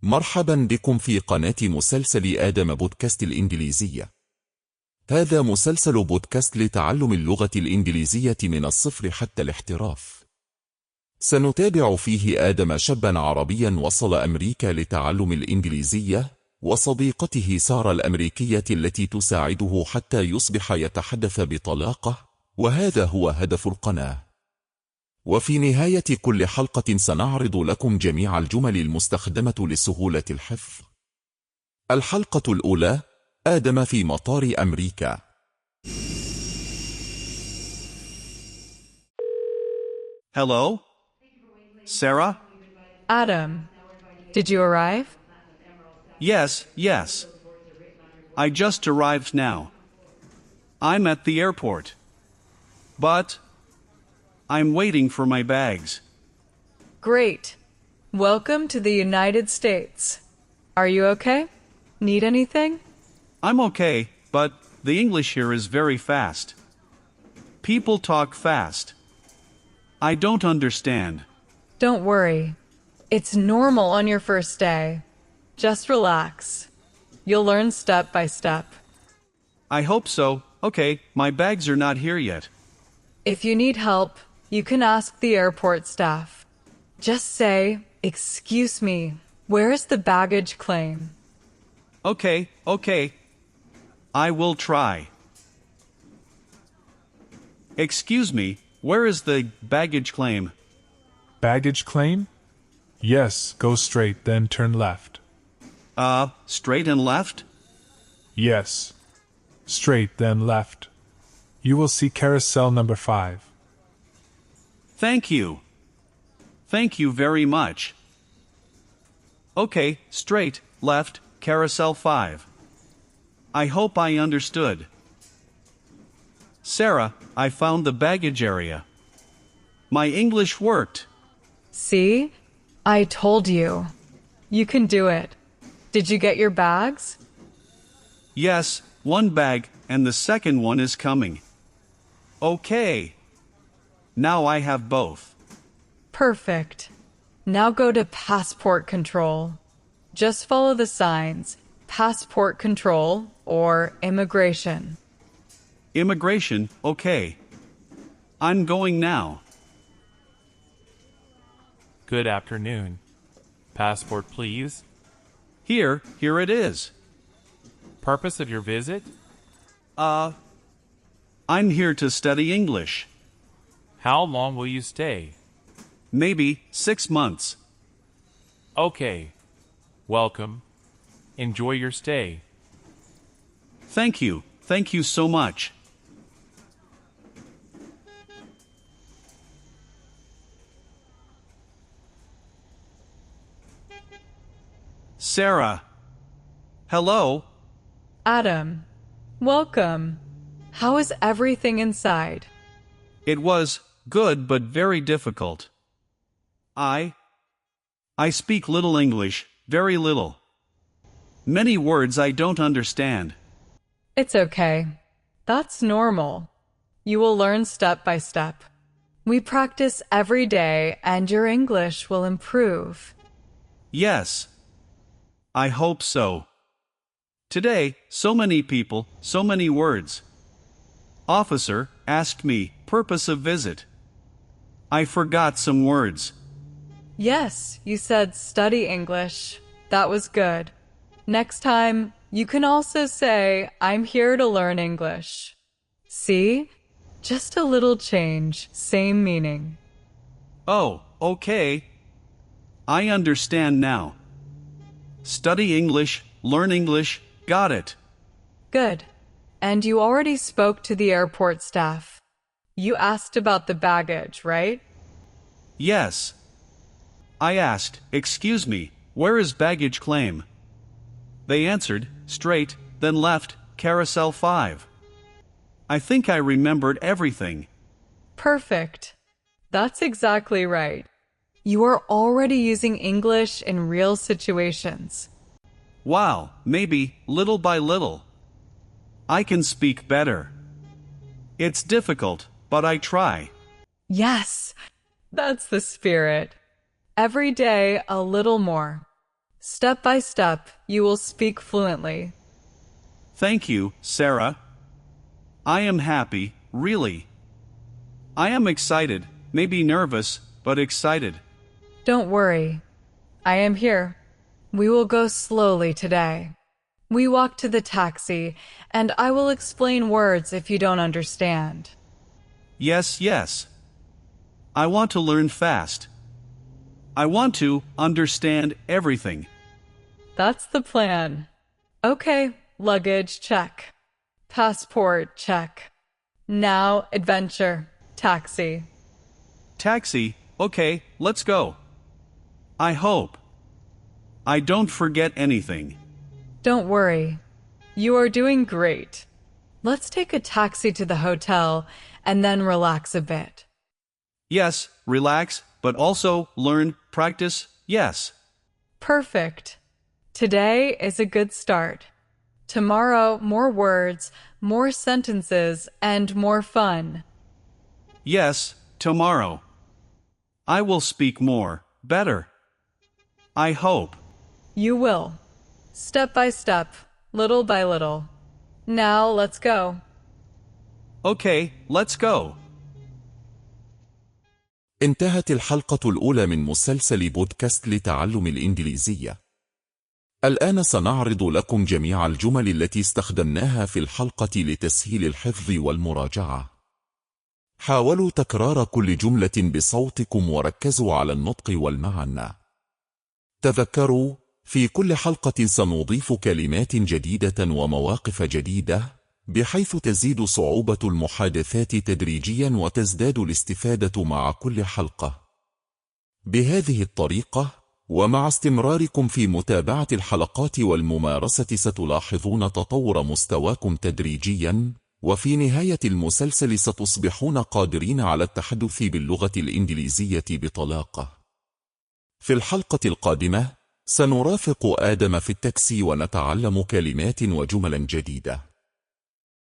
مرحبا بكم في قناة مسلسل آدم بودكاست الإنجليزية. هذا مسلسل بودكاست لتعلم اللغة الإنجليزية من الصفر حتى الاحتراف. سنتابع فيه آدم شابا عربيا وصل أمريكا لتعلم الإنجليزية، وصديقته سارا الأمريكية التي تساعده حتى يصبح يتحدث بطلاقة، وهذا هو هدف القناة. وفي نهاية كل حلقة سنعرض لكم جميع الجمل المستخدمة لسهولة الحفظ. الحلقة الأولى: آدم في مطار أمريكا. Hello? Sarah? Adam, did you arrive? Yes. I just arrived now. I'm at the airport. But I'm waiting for my bags. Great. Welcome to the United States. Are you okay? Need anything? I'm okay, but the English here is very fast. People talk fast. I don't understand. Don't worry. It's normal on your first day. Just relax. You'll learn step by step. I hope so. Okay, my bags are not here yet. If you need help, you can ask the airport staff. Just say, "Excuse me, where is the baggage claim?" Okay. I will try. Excuse me, where is the baggage claim? Baggage claim? Yes, go straight, then turn left. Straight and left? Yes. Straight, then left. You will see carousel number 5. Thank you. Thank you very much. Okay, straight, left, carousel 5. I hope I understood. Sarah, I found the baggage area. My English worked. See? I told you. You can do it. Did you get your bags? Yes, one bag, and the second one is coming. Okay. Now I have both. Perfect. Now go to passport control. Just follow the signs, passport control or immigration. Immigration, okay. I'm going now. Good afternoon. Passport, please. Here it is. Purpose of your visit? I'm here to study English. How long will you stay? Maybe 6 months. Okay. Welcome. Enjoy your stay. Thank you. Thank you so much. Sarah. Hello. Adam, welcome. How is everything inside? It was good but very difficult. I speak little English, very little. Many words I don't understand. It's okay. That's normal. You will learn step by step. We practice every day and your English will improve. Yes. I hope so. Today, so many people, so many words. Officer asked me, purpose of visit. I forgot some words. Yes, you said study English. That was good. Next time, you can also say, I'm here to learn English. See? Just a little change, same meaning. Oh, okay. I understand now. Study English, learn English, got it. Good. And you already spoke to the airport staff. You asked about the baggage, right? Yes. I asked, excuse me, where is baggage claim? They answered, straight, then left, carousel 5. I think I remembered everything. Perfect. That's exactly right. You are already using English in real situations. Wow, maybe, little by little. I can speak better. It's difficult, but I try. Yes, that's the spirit. Every day a little more. Step by step, you will speak fluently. Thank you, Sarah. I am happy, really. I am excited, maybe nervous, but excited. Don't worry. I am here. We will go slowly today. We walk to the taxi, and I will explain words if you don't understand. Yes, yes. I want to learn fast. I want to understand everything. That's the plan. Okay, luggage check. Passport check. Now, adventure. Taxi. Taxi, okay, let's go. I hope I don't forget anything. Don't worry. You are doing great. Let's take a taxi to the hotel and then relax a bit. Yes, relax, but also learn, practice, yes. Perfect. Today is a good start. Tomorrow, more words, more sentences, and more fun. Yes, tomorrow. I will speak more, better. I hope. You will. Step by step, little by little. Now let's go. Okay, let's go. انتهت الحلقة الأولى من مسلسل بودكاست لتعلم الإنجليزية. الآن سنعرض لكم جميع الجمل التي استخدمناها في الحلقة لتسهيل الحفظ والمراجعة. حاولوا تكرار كل جملة بصوتكم وركزوا على النطق والمعنى. تذكروا، في كل حلقة سنضيف كلمات جديدة ومواقف جديدة، بحيث تزيد صعوبة المحادثات تدريجيا وتزداد الاستفادة مع كل حلقة. بهذه الطريقة، ومع استمراركم في متابعة الحلقات والممارسة ستلاحظون تطور مستواكم تدريجيا، وفي نهاية المسلسل ستصبحون قادرين على التحدث باللغة الإنجليزية بطلاقة. في الحلقة القادمة سنرافق آدم في التاكسي ونتعلم كلمات وجملا جديدة.